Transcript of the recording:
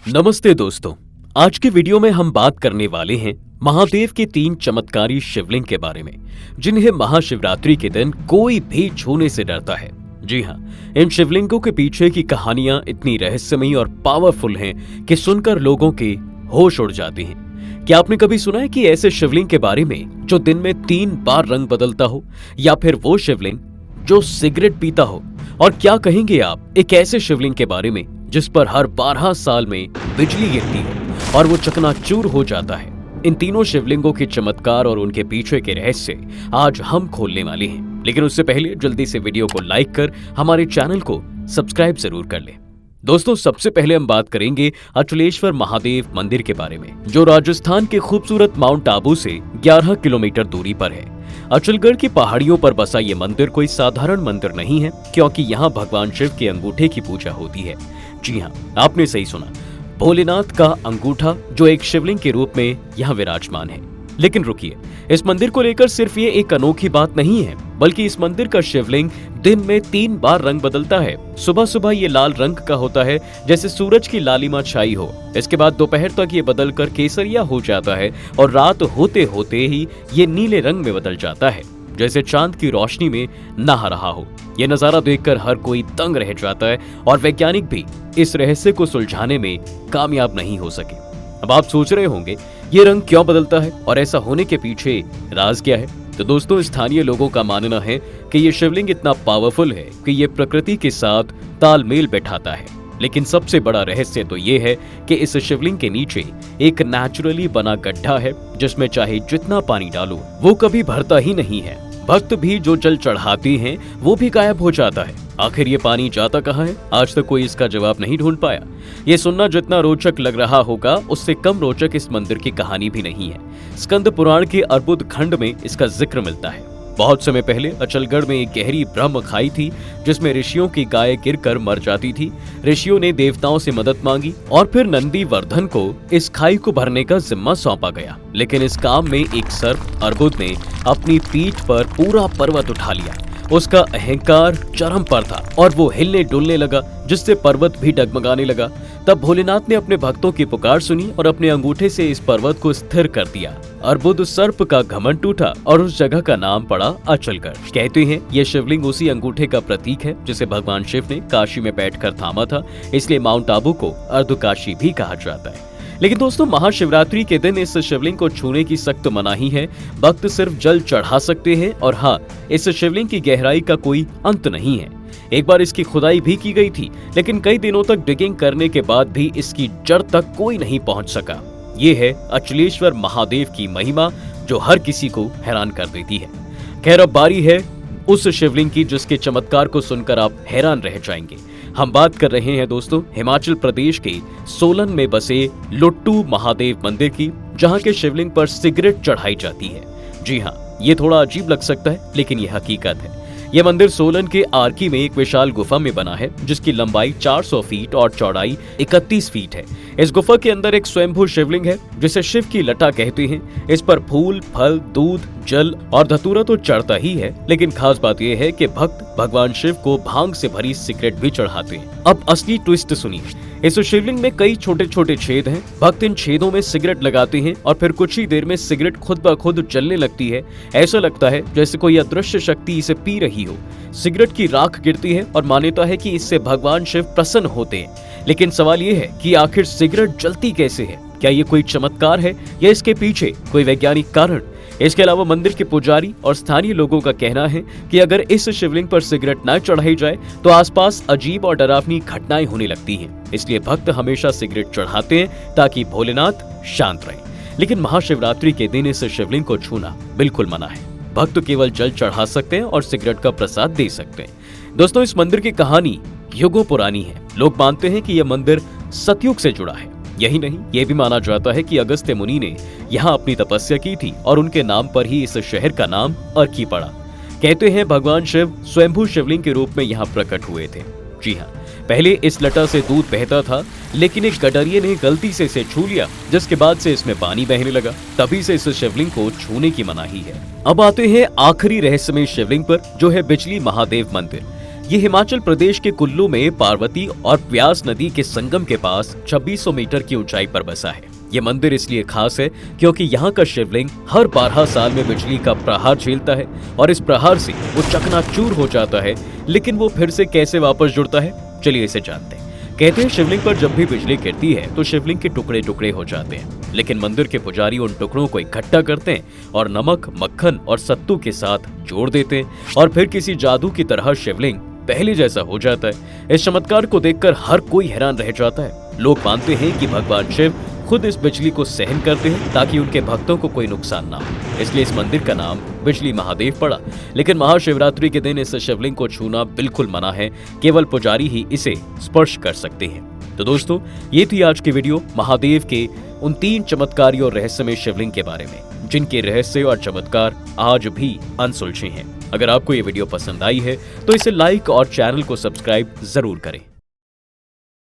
नमस्ते दोस्तों, आज के वीडियो में हम बात करने वाले हैं महादेव के 3 चमत्कारी शिवलिंग के बारे में, जिन्हें महाशिवरात्रि के दिन कोई भी छूने से डरता है। जी हाँ, इन शिवलिंगों के पीछे की कहानियां इतनी रहस्यमयी और पावरफुल हैं कि सुनकर लोगों के होश उड़ जाते हैं। क्या आपने कभी सुना है कि ऐसे शिवलिंग के बारे में जो दिन में 3 बार रंग बदलता हो, या फिर वो शिवलिंग जो सिगरेट पीता हो? और क्या कहेंगे आप एक ऐसे शिवलिंग के बारे में जिस पर हर 12 साल में बिजली गिरती है और वो चकनाचूर हो जाता है? इन तीनों शिवलिंगों के चमत्कार और उनके पीछे के रहस्य आज हम खोलने वाले हैं, लेकिन उससे पहले जल्दी से वीडियो को लाइक कर हमारे चैनल को सब्सक्राइब जरूर कर लें। दोस्तों, सबसे पहले हम बात करेंगे अचलेश्वर महादेव मंदिर के बारे में, जो राजस्थान के खूबसूरत माउंट आबू से 11 किलोमीटर दूरी पर है। अचलगढ़ की पहाड़ियों पर बसा ये मंदिर कोई साधारण मंदिर नहीं है, क्योंकि यहाँ भगवान शिव के अंगूठे की पूजा होती है। जी हाँ, आपने सही सुना, भोलेनाथ का अंगूठा जो एक शिवलिंग के रूप में यहाँ विराजमान है। लेकिन रुकिए, इस मंदिर को लेकर सिर्फ ये एक अनोखी बात नहीं है, बल्कि इस मंदिर का शिवलिंग दिन में 3 बार रंग बदलता है। सुबह सुबह ये लाल रंग का होता है, जैसे सूरज की लालिमा छाई हो। इसके बाद दोपहर तक ये बदलकर केसरिया हो जाता है और रात होते होते ही ये नीले रंग में बदल जाता है, जैसे चांद की रोशनी में नहा रहा हो। ये नजारा देखकर हर कोई दंग रह जाता है और वैज्ञानिक भी इस रहस्य को सुलझाने में कामयाब नहीं हो सके। अब आप सोच रहे होंगे ये रंग क्यों बदलता है और ऐसा होने के पीछे राज क्या है? तो दोस्तों, स्थानीय लोगों का मानना है कि ये शिवलिंग इतना पावरफुल है कि ये प्रकृति के साथ तालमेल बैठाता है। लेकिन सबसे बड़ा रहस्य तो ये है कि इस शिवलिंग के नीचे एक नेचुरली बना गड्ढा है, जिसमें चाहे जितना पानी डालो वो कभी भरता ही नहीं है। भक्त भी जो जल चढ़ाते हैं वो भी गायब हो जाता है। आखिर ये पानी जाता कहाँ है? आज तक कोई इसका जवाब नहीं ढूंढ पाया। ये सुनना जितना रोचक लग रहा होगा, उससे कम रोचक इस मंदिर की कहानी भी नहीं है। स्कंद पुराण के अर्बुद खंड में इसका जिक्र मिलता है। बहुत समय पहले अचलगढ़ में एक गहरी ब्रह्म खाई थी, जिसमें ऋषियों की गाय गिरकर मर जाती थी। ऋषियों ने देवताओं से मदद मांगी और फिर नंदीवर्धन को इस खाई को भरने का जिम्मा सौंपा गया। लेकिन इस काम में एक सर्प अर्बुद ने अपनी पीठ पर पूरा पर्वत उठा लिया। उसका अहंकार चरम पर था और वो हिलने डुलने लगा, जिससे पर्वत भी डगमगाने लगा। तब भोलेनाथ ने अपने भक्तों की पुकार सुनी और अपने अंगूठे से इस पर्वत को स्थिर कर दिया। अर्बुद सर्प का घमंड टूटा और उस जगह का नाम पड़ा अचलगढ़। कहते हैं ये शिवलिंग उसी अंगूठे का प्रतीक है जिसे भगवान शिव ने काशी में बैठकर थामा था, इसलिए माउंट आबू को अर्धकाशी भी कहा जाता है। लेकिन दोस्तों, महाशिवरात्रि के दिन इस शिवलिंग को छूने की सख्त मनाही है। भक्त सिर्फ जल चढ़ा सकते हैं और हाँ, इस शिवलिंग की गहराई का कोई अंत नहीं है। एक बार इसकी खुदाई भी की गई थी, लेकिन कई दिनों तक डिगिंग करने के बाद भी इसकी जड़ तक कोई नहीं पहुंच सका। ये है अचलेश्वर महादेव की महिमा, जो हर किसी को हैरान कर देती है। खैर, अब बारी है उस शिवलिंग की जिसके चमत्कार को सुनकर आप हैरान रह जाएंगे। हम बात कर रहे हैं दोस्तों हिमाचल प्रदेश के सोलन में बसे लुट्टू महादेव मंदिर की, जहां के शिवलिंग पर सिगरेट चढ़ाई जाती है। जी हाँ, ये थोड़ा अजीब लग सकता है, लेकिन ये हकीकत है। यह मंदिर सोलन के आर्की में एक विशाल गुफा में बना है, जिसकी लंबाई 400 फीट और चौड़ाई 31 फीट है। इस गुफा के अंदर एक स्वयंभू शिवलिंग है, जिसे शिव की लटा कहते हैं। इस पर फूल, फल, दूध, जल और धतूरा तो चढ़ता ही है, लेकिन खास बात यह है कि भक्त भगवान शिव को भांग से भरी सिगरेट भी चढ़ाते हैं। अब असली ट्विस्ट सुनिए। इस शिवलिंग में कई छोटे छोटे छेद हैं। भक्त इन छेदों में सिगरेट लगाते हैं और फिर कुछ ही देर में सिगरेट खुद ब खुद जलने लगती है। ऐसा लगता है जैसे कोई अदृश्य शक्ति इसे पी रही हो। सिगरेट की राख गिरती है और मान्यता है कि इससे भगवान शिव प्रसन्न होते हैं। लेकिन सवाल ये है कि आखिर सिगरेट जलती कैसे है? क्या ये कोई चमत्कार है या इसके पीछे कोई वैज्ञानिक कारण? इसके अलावा मंदिर के पुजारी और स्थानीय लोगों का कहना है कि अगर इस शिवलिंग पर सिगरेट न चढ़ाई जाए तो आसपास अजीब और डरावनी घटनाएं होने लगती हैं। इसलिए भक्त हमेशा सिगरेट चढ़ाते हैं ताकि भोलेनाथ शांत रहे। लेकिन महाशिवरात्रि के दिन इस शिवलिंग को छूना बिल्कुल मना है। भक्त केवल जल चढ़ा सकते हैं और सिगरेट का प्रसाद दे सकते हैं। दोस्तों, इस मंदिर की कहानी युगों पुरानी है। लोग मानते हैं कि यह मंदिर सतयुग से जुड़ा है। यही नहीं, यह भी माना जाता है कि अगस्त्य मुनि ने यहाँ अपनी तपस्या की थी और उनके नाम पर ही इस शहर का नाम अर्की पड़ा। कहते हैं भगवान शिव स्वयंभू शिवलिंग के रूप में यहाँ प्रकट हुए थे। जी हाँ, पहले इस लटा से दूध बहता था, लेकिन एक गडरिये ने गलती से इसे छू लिया, जिसके बाद से इसमें पानी बहने लगा। तभी से इस शिवलिंग को छूने की मनाही है। अब आते हैं आखिरी रहस्यमय शिवलिंग पर, जो है बिजली महादेव मंदिर। ये हिमाचल प्रदेश के कुल्लू में पार्वती और व्यास नदी के संगम के पास 2600 मीटर की ऊंचाई पर बसा है। ये मंदिर इसलिए खास है क्योंकि यहाँ का शिवलिंग हर 12 साल में बिजली का प्रहार झेलता है और इस प्रहार से वो चकनाचूर हो जाता है। लेकिन वो फिर से कैसे वापस जुड़ता है, चलिए इसे जानते हैं। कहते हैं शिवलिंग पर जब भी बिजली गिरती है तो शिवलिंग के टुकड़े टुकड़े हो जाते हैं, लेकिन मंदिर के पुजारी उन टुकड़ों को इकट्ठा करते हैं और नमक, मक्खन और सत्तू के साथ जोड़ देते हैं और फिर किसी जादू की तरह शिवलिंग पहले जैसा हो जाता है। इस चमत्कार को देखकर हर कोई हैरान रह जाता है। लोग मानते हैं कि भगवान शिव खुद इस बिजली को सहन करते हैं ताकि उनके भक्तों को कोई नुकसान ना हो, इसलिए इस मंदिर का नाम बिजली महादेव पड़ा। लेकिन महाशिवरात्रि के दिन इस शिवलिंग को छूना बिल्कुल मना है, केवल पुजारी ही इसे स्पर्श कर सकते हैं। तो दोस्तों, ये थी आज की वीडियो महादेव के उन 3 चमत्कारी और रहस्यमय शिवलिंग के बारे में, जिनके रहस्य और चमत्कार आज भी अनसुलझे हैं। अगर आपको ये वीडियो पसंद आई है तो इसे लाइक और चैनल को सब्सक्राइब जरूर करें।